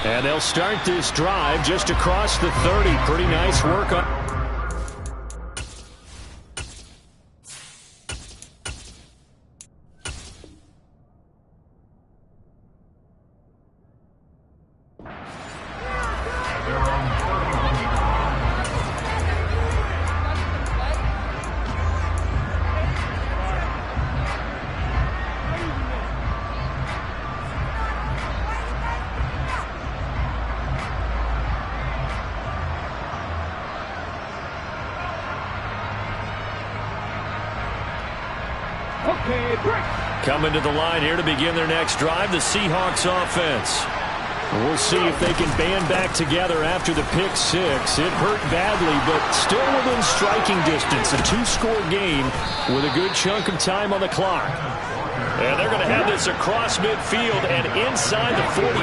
S5: And they'll start this drive just across the 30. Pretty nice work on. Coming to the line here to begin their next drive, the Seahawks offense. We'll see if they can band back together after the pick 6. It hurt badly, but still within striking distance. A 2-score game with a good chunk of time on the clock.
S2: And they're going to have this across midfield and inside the 45.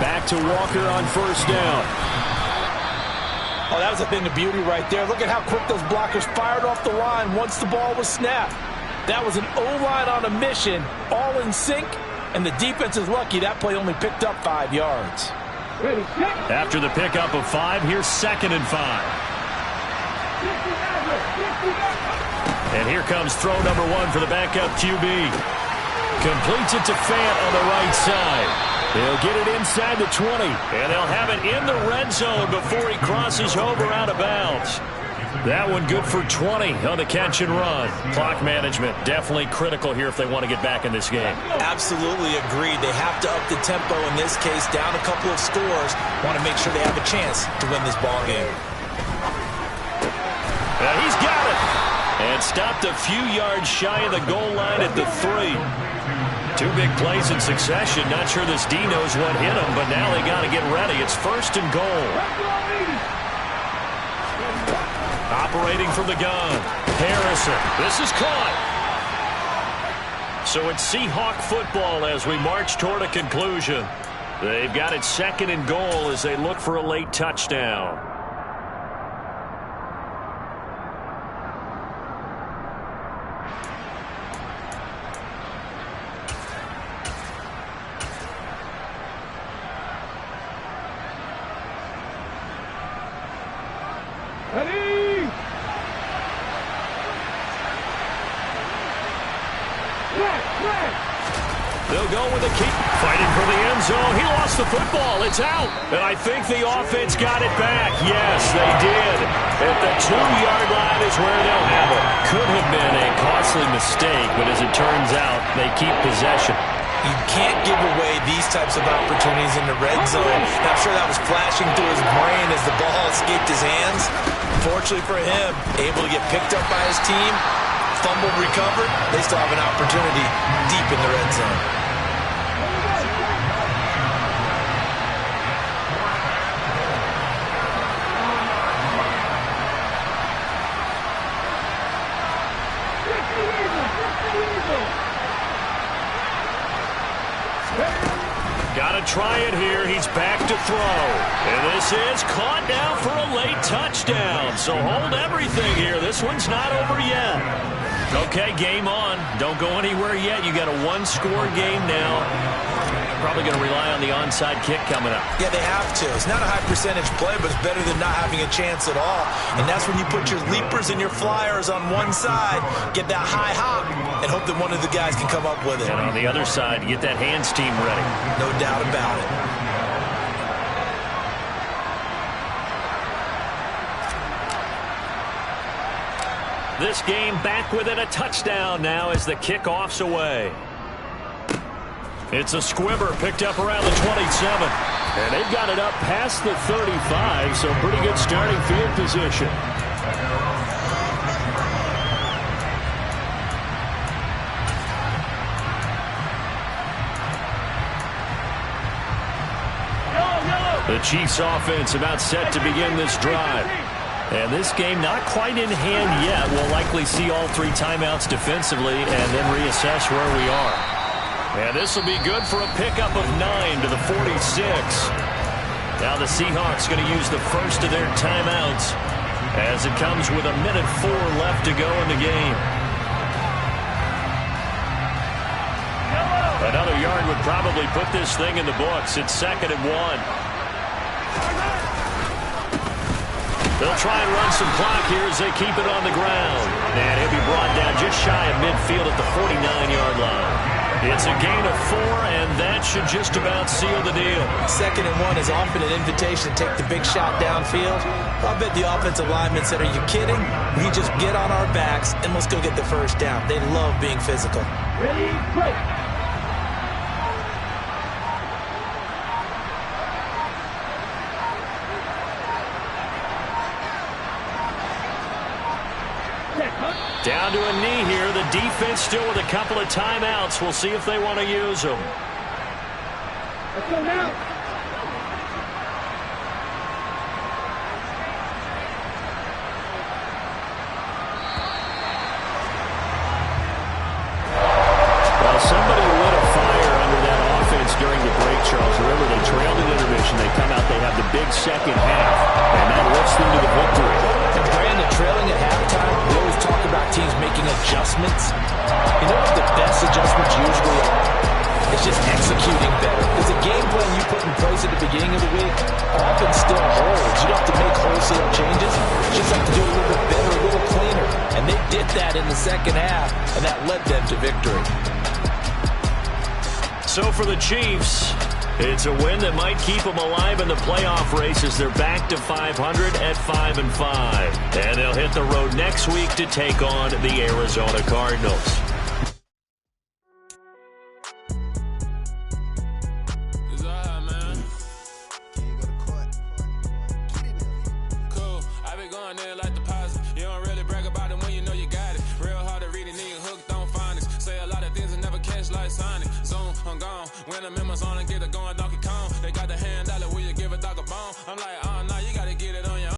S5: Back to Walker on first down.
S3: Oh, that was a thing of beauty right there. Look at how quick those blockers fired off the line once the ball was snapped. That was an O-line on a mission, all in sync, and the defense is lucky that play only picked up 5 yards.
S2: After the pickup of 5, here's 2nd and 5. And here comes throw number 1 for the backup QB. Completes it to Fant on the right side. They'll get it inside the 20, and they'll have it in the red zone before he crosses over out of bounds. That one good for 20 on the catch and run. Clock management definitely critical here if they want to get back in this game.
S3: Absolutely agreed. They have to up the tempo in this case, down a couple of scores. Want to make sure they have a chance to win this ball game.
S2: He's got it. And stopped a few yards shy of the goal line at the 3. 2 big plays in succession. Not sure this D knows what hit him, but now they got to get ready. It's 1st and goal. Operating from the gun. Harrison. This is caught. So it's Seahawk football as we march toward a conclusion. They've got it 2nd and goal as they look for a late touchdown. They'll go with a keep fighting for the end zone. He lost the football. It's out. And I think the offense got it back. Yes, they did. At the 2-yard line is where they'll have it. Could have been a costly mistake, but as it turns out, they keep possession.
S3: You can't give away these types of opportunities in the red zone. And I'm sure that was flashing through his brain as the ball escaped his hands. Fortunately for him, able to get picked up by his team, fumble recovered. They still have an opportunity deep in the red zone.
S2: Got to try it here. He's back to throw. And this is caught now for a late touchdown. So hold everything here. This one's not over yet. Okay, game on. Don't go anywhere yet. You got a one-score game now. Probably going to rely on the onside kick coming up.
S3: Yeah, they have to. It's not a high-percentage play, but it's better than not having a chance at all. And that's when you put your leapers and your flyers on one side, get that high hop, and hope that one of the guys can come up with it.
S2: And on the other side, get that hands team ready.
S3: No doubt about it.
S2: This game back within a touchdown now as the kickoff's away. It's a squibber picked up around the 27.
S5: And they've got it up past the 35, so pretty good starting field position. The Chiefs offense about set to begin this drive. And this game not quite in hand yet. We'll likely see all 3 timeouts defensively and then reassess where we are. And this will be good for a pickup of 9 to the 46. Now the Seahawks going to use the first of their timeouts as it comes with 1:04 left to go in the game. Another yard would probably put this thing in the books. It's 2nd and 1. They'll try and run some clock here as they keep it on the ground. And he'll be brought down just shy of midfield at the 49-yard line. It's a gain of 4, and that should just about seal the deal.
S3: 2nd and 1 is often an invitation to take the big shot downfield. I'll bet the offensive lineman said, "Are you kidding? We just get on our backs, and let's go get the first down." They love being physical.
S4: Ready, play.
S2: Down to a knee here. The defense still with a couple of timeouts. We'll see if they want to use them.
S4: Let's go now.
S5: Well, somebody lit a fire under that offense during the break, Charles. Remember, they trailed at intermission. They come out, they have the big second half, and that lifts them to the victory.
S3: And Brandon, trailing at halftime, we always talk about teams making adjustments. You know what the best adjustments usually are? It's just executing better. Because the game plan you put in place at the beginning of the week often still holds. You don't have to make wholesale changes. You just have to do it a little bit better, a little cleaner. And they did that in the second half, and that led them to victory.
S2: So for the Chiefs, it's a win that might keep them alive in the playoff race as they're back to 500 at 5-5. And they'll hit the road next week to take on the Arizona Cardinals.
S6: Cool. I be going there like deposit. You don't really brag about it when you know you got it. Real hard to read a nigga hooked on phonics. Say a lot of things and never catch like Sonic. Zoom, I'm gone. When I'm in my zone and get it going Donkey Kong. They got the hand dollar, will you give a dog a bone? I'm like,